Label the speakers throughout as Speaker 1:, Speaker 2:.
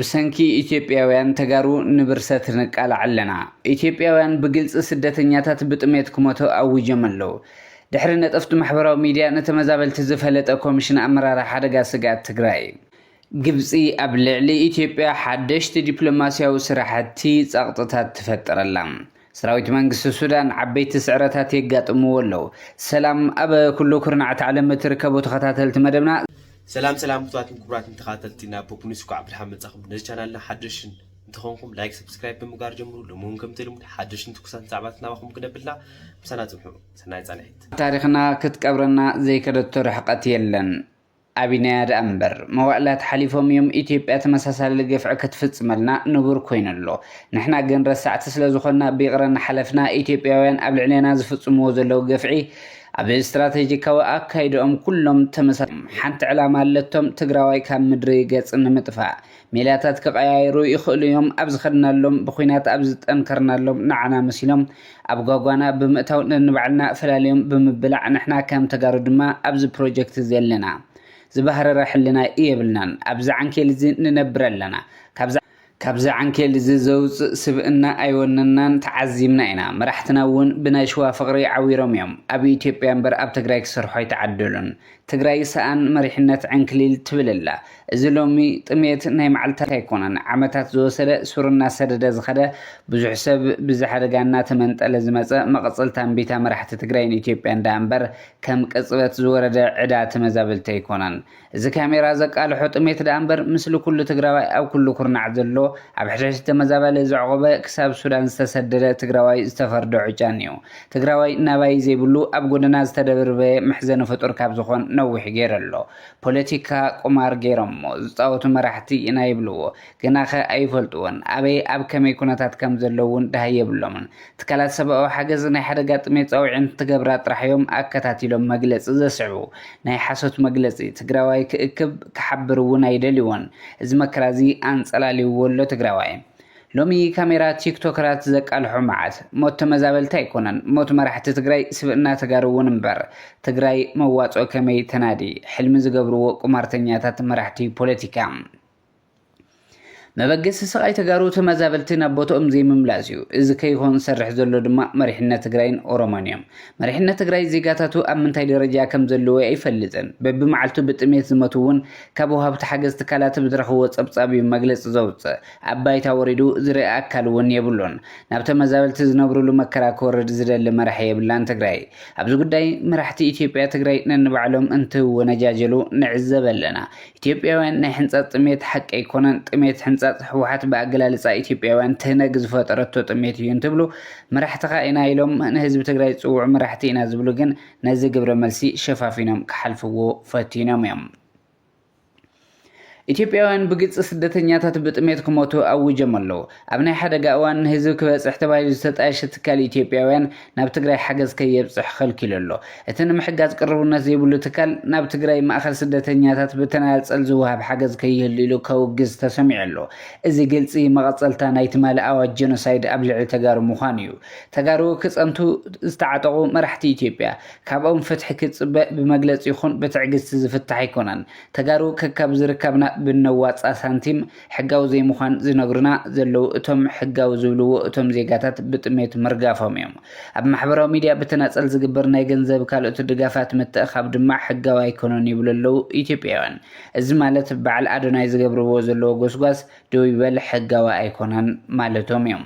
Speaker 1: ብሰንኪ ኢትዮጵያውያን ተጋሩ ንብርሰት ንቃል ኣለና ኢትዮጵያውያን ብግልጽ ስደተኛታት ብጥሜት ክሞቱ ኣውጀም ኣለዉ ድሕሪ ነጠፍቲ ማሕበራዊ ሚድያ ነተመዛበልቲ ዝፈለጠ ኮሚሽን ኣመራርሓ ሓደጋ ስጋት ትግራይ ግብጺ ኣብ ልዕሊ ኢትዮጵያ ሓደሽቲ ዲፕሎማስያዊ ስራሕቲ ጸቕጥታት ትፈጥረላ ሰራዊት መንግስቲ ሱዳን ዓበይቲ ስዕረታት የጋጥምዎ ኣለዉ ሰላም ኣብ ኩሉ ኩርናዓት ዓለም ትርከቡ ተኸታተልቲ መደብና
Speaker 2: سلام كبرات انتخاباتنا بوبنيس كو عبد الحمد صاحب نز channel حدشن انتخونكم لايك سبسكرايب بمقار جمرو لمونكم تلمو حدشن تكسان صعباتنا واخم كنبلا بسنات محو سناي صالحيت
Speaker 1: تاريخنا كتقبرنا زي كدتور حقات يلن أبيناد أمبر موالات حليفهم يوم إثيوبيا تمساسال لقفع كتفصملنا نبر كوينلو نحنا جن رسعت سلازخنا بيغرنا حلفنا إثيوبياوين قبل علينا زفصمو زلو قفعي أبي استراتيجيكاو أكايدهم كلهم تمسا حتى علامة لتهم تقراوي كام مدري جاتس متفاع ميلاتات كقايرو يخليهم أبز خدنا لهم بخوينات أبز أنكرنا لهم نعنا مسيلهم أبغاقوانا بمتاو نبعلنا فلاليهم بمبلع نحنا كام تقارد ما أبز بروجكت زيلنا زبهر راح لنا إيه بلنان أبز عنكي لزين ننبر لنا كابزا عنكي لزيزوز سبقنا أيوننا تعزيمنا إنا مرحتنا ون بناشوا فقري عويرهم يوم أبي إثيوبيا بر أب تقرايك سرحوي تعدلون تقراي سان مريحنات عنكليل تبللا زلومي طميت ناي معلتا يكونن عمتات زوسده سورنا سدده زخده بزح سب بزح دغانا تمنطل زمص مقصلتان بيتا مرحت تقراين إثيوبيا دامبر كم قصبت زورده عدا تمزابلتا يكونن እዚ ካሜራ ዘቃልሑ ጥሜት ዳምበር ምስሉ ኩሉ ትግራዋይ ኣብ ኩሉ ኩርናዕ ዘሎ ኣብ ሕድሕድ ተመዛበለ ዝዕቆበ ክሳብ ሱዳን ዝተሰደደ ትግራዋይ ዝተፈርደ ዕጫን እዩ ትግራዋይ ናባይ ዘይብሉ ኣብ ጎደና ዝተደብርበ ምሕዘነ ፍጡር ካብ ዝኾን ነዊሕ ገይረ ኣሎ ፖለቲካ ቁማር ገይሮሞ ዝፃወቱ መራሕቲ ኢና ይብልዎ ግናኸ ኣይፈልጥዎን ኣበይ ኣብ ከመይ ኩነታት ከም ዘለውን ዳሃየብሎምን ትካላት ሰብኣዊ ሓገዝ ናይ ሓደጋ ጥሜት ፃውዒን ትገብራ ጥራሕዮም ኣከታቲሎም መግለፂ ዘስዕቡ ናይ ሓሶት መግለፂ ትግራዋይ كأكب كحبر ونايدليون إذا مكرازي أنصلالي ولا تجراوي لومي كاميرا تيك توكرات زك الحمات موت مزابل تايكونن موت مرحت تجراي سبنا تجارون مبر تجراي موات أو كمي تنادي حلم زجبرو قمارتنياتات مرحتي بوليتيكا مبقس سقاي تجارو تمزابلتنا بوتوم زي مملازيو إذا كيهون سرح زلو دما مريحنا تجراين أورومانيوم مريحنا تجراي زيجاتاتو أمنتاي درجة كم زلو يفلتن بمعلتو بتميت زمتون كابوها بتحجز تكالات بدرخو وصبصابي مجلس زوج أباي توريدو زرع أكلون يبلون نبت مزابلت زنبرو له مكرا كورد زرع لمرحية بلان تجراي أبزو قداي مرحتي إثيوبيا تجراي ننبعلهم أنتو ونجاجلو نعزب لنا إثيوبيا وين نحنصات تميت حق يكونن تميت حوحات بأقلال سا إثيوبياوان تنقز فترتو تميتيون تبلو مرحتقا إنا إلوم نهزب تقراي تسوع مرحتي إنا زبلوغن نزي قبر ملسي شفافينهم كحلفو فاتينهم يوم ኢትዮጵያውያን ብግጽ ስደተኛታት ብጥሜት ክሞቱ ኣውጀም ኣለዉ ኣብ ናይ ሓደጋ እዋን ህዝብ ክበጽሕ ተባሂሉ ዝተጣየሸ ትካል ኢትዮጵያውያን ናብ ትግራይ ሓገዝ ከየብጽሕ ከልኪሉ ኣሎ እቲ ንምሕጋዝ ቅርብነት ዘይብሉ ትካል ናብ ትግራይ ማእኸል ስደተኛታት ብተናፀል ዝወሃብ ሓገዝ ከይህሉ ኢሉ ከውግዝ ተሰሚዑ ኣሎ እዚ ግልፂ መቐፀልታ ናይ ትማሊ ኣዋጅ ጀኖሳይድ ኣብ ልዕሊ ተጋሩ ምዃኑ እዩ ተጋሩ ክጸንቱ ዝተዓጠቑ መራሕቲ ኢትዮጵያ ካብኦም ፍትሒ ክጽበእ ብመግለፂ ይኹን ብትዕግስቲ ዝፍታሕ ኣይኮነን ተጋሩ ከካብ ዝርከብና بالنواص سنتيم حجاو زي مخان زنقرنا زلو اتم حجاو زبلو اتم زيجاتات بتميت مرقافهم يوم اب محبرو ميديا بتناصل زغبرنا يغنزب كالوت دغافات متخاب دما حجاو ايكونوني بللو ايثيوبياوان از مالت بعل ادوناي زغبرو زلو غسغاس دو يبل حجاو ايكونن مالتهم يوم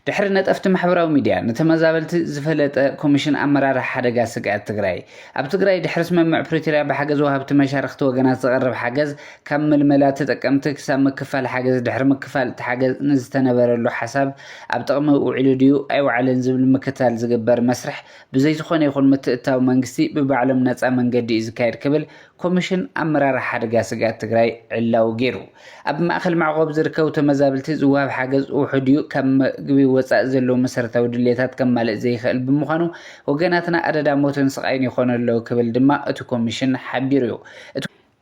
Speaker 1: دحر نطفت محبراو ميديا نتمزابلت زفلت كوميشن امرار حدغا سقات تግራይ ኣብ ትግራይ ድሕር ስምምዕ ፕሪቶሪያ بحجز وهبت مشارخت وغنات زقرب حجز كمل ملات تقمت كسام مكفال حجز دحر مكفال تحجز نزتنبرلو حساب ኣብ ጥቅሚ ውዕሉ ድዩ ኣይውዓለን ዝብል ምክታል ዝግበር መስርሕ ብዘይ ዝኾነ ይኹን ምትእታው መንግስቲ ብባዕሎም ነፃ መንገዲ ዝካየድ ክብል ኮሚሽን ኣመራር ሓደጋ ስጋት ትግራይ ዕላው ገይሩ ኣብ ማእከል ማዕቆብ ዝርከቡ ተመዛብልቲ ዝዋሃብ ሓገዝ ውሕድ እዩ ከም ግቢ ወፃእ ዘሎ መሰረታዊ ድሌታት ከማልእ ዘይኽእል ብምዃኑ ወገናትና ኣደዳ ሞትን ስቃይን ይኾነለው ክብል ድማ እቲ ኮሚሽን ሓቢሩ እዩ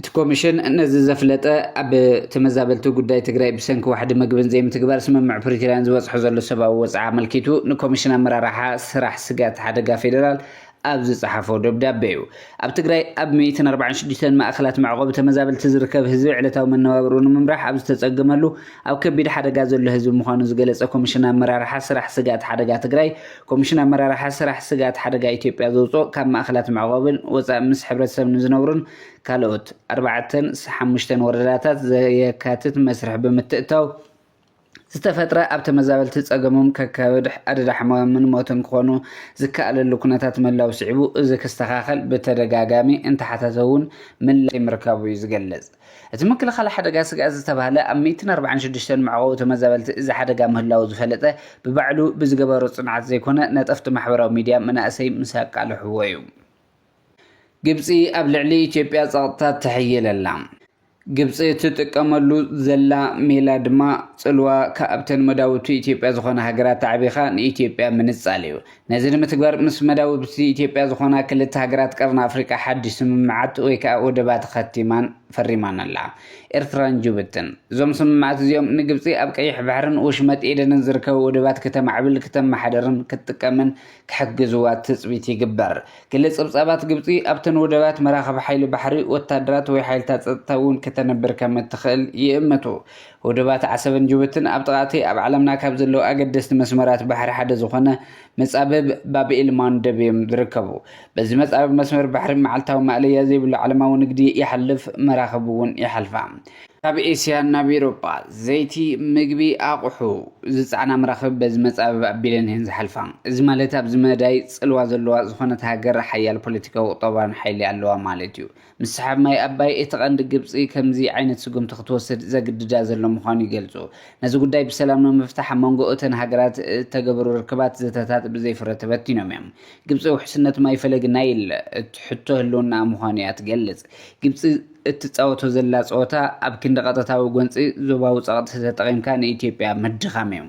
Speaker 1: እቲ ኮሚሽን ነዚ ዘፍለጠ ኣብ ተመዛበልቲ ጉዳይ ትግራይ ብሰንኪ ዋሕዲ መግብን ዘይምትግባር ስምምዕ ፕሪቶሪያን ዝወፅሖ ዘሎ ሰብኣዊ ወፃኢ ኣመልኪቱ ንኮሚሽን ኣመራርሓ ስራሕ ስጋት ሓደጋ ፌደራል ኣብዚ ጽሓፈው ደብዳቤ እዩ ኣብ ትግራይ ኣብ 146 ማእከላት ማዕቆብ ተመዛበልቲ ዝርከብ ህዝቢ ዕለታዊ መነባብሮ ንምምራሕ ኣብ ዝተጸገመሉ ኣብ ከቢድ ሓደጋ ዘሎ ህዝቢ ምዃኑ ዝገለጸ ኮሚሽን ኣመራርሓ ስራሕ ስጋት ሓደጋ ትግራይ ኮሚሽን ኣመራርሓ ስራሕ ስጋት ሓደጋ ኢትዮጵያ ዘውፅኦ ካብ ማእከላት ማዕቆብን ወፃእ ምስ ሕብረተሰብ ንዝነብሩን ካልኦት 4-5 ወረዳታት ዘየካትት መስርሕ ብምትእታው ዝተፈጥረ ኣብ ተመዛበልቲ ጸገሞም ከከብድ ኣደዳሕማምን ሞትን ክኾኑ ዝከኣለሉ ኩነታት መላው ስዒቡ እዚ ክስተኻኸል ብተደጋጋሚ እንተሓተተውን ምላሽ ምርካቡ እዩ ዝገልጽ እቲ ምክልኻል ሓደጋ ስጋት ዝተባህለ ኣብ 146 ማዕቆብ ተመዛበልቲ እዚ ሓደጋ ምህላው ዝፈለጠ ብባዕሉ ብዝገበሮ ጽንዓት ዘይኮነ ነጠፍቲ ማሕበራዊ ሚድያ መናእሰይ ምስ ኣቃልሕዎ እዩ ግብፂ ኣብ ልዕሊ ኢትዮጵያ ጸቕጥታት ተሕይለላ ግብፂ ትጥቀመሉ ዘላ ሜላ ድማ ጽልዋ ካብተን መዳውቲ ኢትዮጵያ ዝኾነ ሃገራት ተዓቢኻ ንኢትዮጵያ ምንጻል እዩ ነዚ ንምትግባር ምስ መዳውቲ ኢትዮጵያ ዝኾና ክልተ ሃገራት ቀርኒ ኣፍሪቃ ሓድሽ ስምምዓት ወይ ከዓ ወደባት ኸቲማን ፈሪማን ኣላ ኤርትራን ጅቡትን እዞም ስምምዓት እዚኦም ንግብፂ ኣብ ቀይሕ ባሕርን ወሽመጥ ኤደንን ዝርከቡ ወደባት ከተማዕብል ከተማሓደርን ክትጥቀምን ክሕግዝዋ ትፅቢት ይግበር ገለ ፀብፃባት ግብፂ ኣብተን ወደባት መራኸቢ ሓይሊ ባሕሪ ወታደራት ወይ ሓይልታት ፀጥታ እውን ከተነብር ከም እትኽእል ይእመቱ ወደባት ዓሰብን ጅቡትን ኣብ ጥቓቲ ኣብ ዓለምና ካብ ዘለዉ ኣገደስቲ መስመራት ባሕሪ ሓደ ዝኾነ መጻበብ ባብኤል ማንደብ እዮም ዝርከቡ በዚ መጻበብ መስመር ባሕሪ መዓልታዊ ማዕለያ ዘይብሉ ዓለማዊ ንግዲ ይሓልፍ መራኸቢ እውን ይሓልፋ ካብ ኤስያ ናብ ኤውሮጳ ዘይቲ ምግቢ ኣቑሑ ዝፃዕና መራኸቢ በዚ መጻበብ ኣቢለን እየን ዝሓልፋ እዚ ማለት ኣብዚ መዳይ ፅልዋ ዘለዋ ዝኾነት ሃገር ሓያል ፖለቲካዊ ቁጠባን ሓይሊ ኣለዋ ማለት እዩ ምስ ሰሓብ ማይ ኣባይ እቲ ቀንዲ ግብፂ ከምዚ ዓይነት ስጉምቲ ክትወስድ ዘግድዳ ዘሎ ምዃኑ ይገልጹ ነዚ ጉዳይ ብሰላም ንምፍታሕ ኣብ መንጎ እተን ሃገራት ተገብሩ ርክባት ዘተታት ብዘይፍረ ተበቲኖም እዮም ግብፂ ውሕስነት ማይ ፈለግ ናይል እትሕቶ ህልውና ምዃኑ እያ ትገልጽ ግብፂ እትፃወቶ ዘላ ፀወታ ኣብ ክንዲ ቀጥታዊ ጎንፂ ዞባዊ ፀቕጢ ተጠቒምካ ንኢትዮጵያ ምድኻም እዮም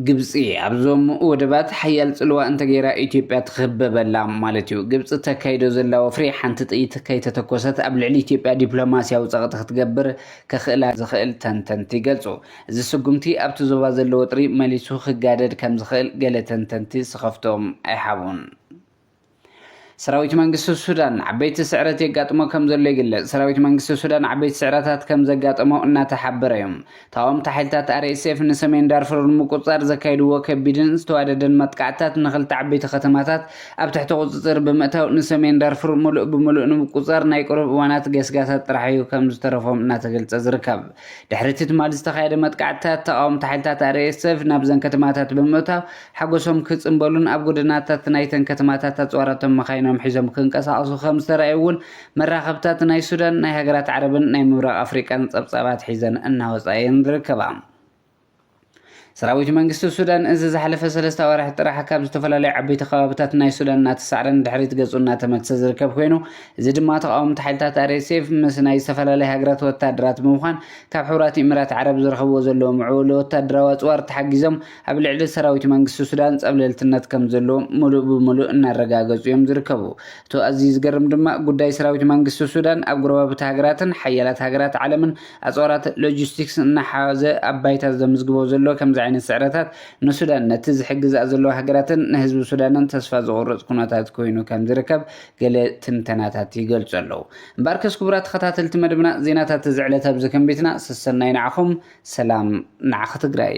Speaker 1: ግብፂ ኣብዞም ወደባት ሓያል ፅልዋ እንተገይራ ኢትዮጵያ ትኽበበላ ማለት እዩ ግብፂ ተካይዶ ዘላ ወፍሪ ሓንቲ ጥይት ከይተተኮሰት ኣብ ልዕሊ ኢትዮጵያ ዲፕሎማስያዊ ፀቕጢ ክትገብር ከኽእላ ዝኽእል ተንተንቲ ይገልጹ እዚ ስጉምቲ ኣብቲ ዞባ ዘሎ ወጥሪ መሊሱ ክጋደድ ከም ዝኽእል ገለ ተንተንቲ ስኸፍቶም ኣይሓቡን ሰራዊት መንግስቲ ሱዳን ዓበይቲ ስዕረት የጋጥሞ ከም ዘሎ ይግለጽ ሰራዊት መንግስቲ ሱዳን ዓበይቲ ስዕረታት ከም ዘጋጥሞ እናተሓበረ እዮም ታዋምቲ ሓይልታት RSF ንሰሜን ዳርፉር ንምቁፅጻር ዘካይድዎ ከቢድን ዝተዋደደን መጥቃዕትታት ንኽልተ ዓበይቲ ከተማታት ኣብ ትሕቲ ቁፅፅር ብምእታው ንሰሜን ዳርፉር ሙሉእ ብምሉእ ንምቁፅጻር ናይ ቁሩብ እዋናት ገስጋሳት ጥራሕ እዩ ከም ዝተረፎም እናተገልጸ ዝርከብ ድሕሪ እቲ ትማሊ ዝተኻየደ መጥቃዕትታት ተቃወምቲ ሓይልታት RSF ናብዘን ከተማታት ብምእታው ሓጎሶም ክጽምበሉን ኣብ ጎደናታት ናይተን ከተማታት ኣፅዋራቶም መኻይኖም ሒዞም ክንቀሳቀሱ ከም ዝተረኣዩውን መራኸብታት ናይ ሱዳን ናይ ሃገራት ዓረብን ናይ ምብራቕ ኣፍሪቃን ፀብፃባት ሒዘን እናወፃየን ዝርከባ ሰራዊት መንግስቲ ሱዳን እዚ ዝሓለፈ 3 ወርሒ ጥራሕ ካብ ዝተፈላለዩ ዓበይቲ ከባቢታት ናይ ሱዳን እናተሳዕረን ድሕሪት ገጹ እናተመትሰ ዝርከብ ኮይኑ እዚ ድማ ተቃወምቲ ሓይልታት RSF ምስ ናይ ዝተፈላለዩ ሃገራት ወታደራት ብምዃን ካብ ሕቡራት ኢሚራት ዓረብ ዝረኸብዎ ዘለዎ ምዕቡል ወታደራዊ ኣፅዋር ተሓጊዞም ኣብ ልዕሊ ሰራዊት መንግስቲ ሱዳን ፀብለልትነት ከም ዘለዎ ሙሉእ ብምሉእ እናረጋገጹ እዮም ዝርከቡ እቶ ኣዝዩ ዝገርም ድማ ጉዳይ ሰራዊት መንግስቲ ሱዳን ኣብ ጎረባብቲ ሃገራትን ሓያላት ሃገራት ዓለምን ኣፅዋራት ሎጂስቲክስ እናሓዘ ኣባይታ ዘምዝግቦ ዘሎ ከምዚ ዓይነት ስዕረታት ንሱዳን ነቲ ዝሕግዝ ዘለዎ ሃገራትን ንህዝቢ ሱዳንን ተስፋ ዝቁርጽ ኩነታት ኮይኑ ከም ዝርከብ ገለ ትንተናታት ይገልጹ ኣለዉ እምበር ከስ ክቡራት ተኸታተልቲ መደብና ዜናታት ዝዕለት ኣብዚ ከንቢትና ስሰናይ ንዓኹም ሰላም ንዓኽ ትግራይ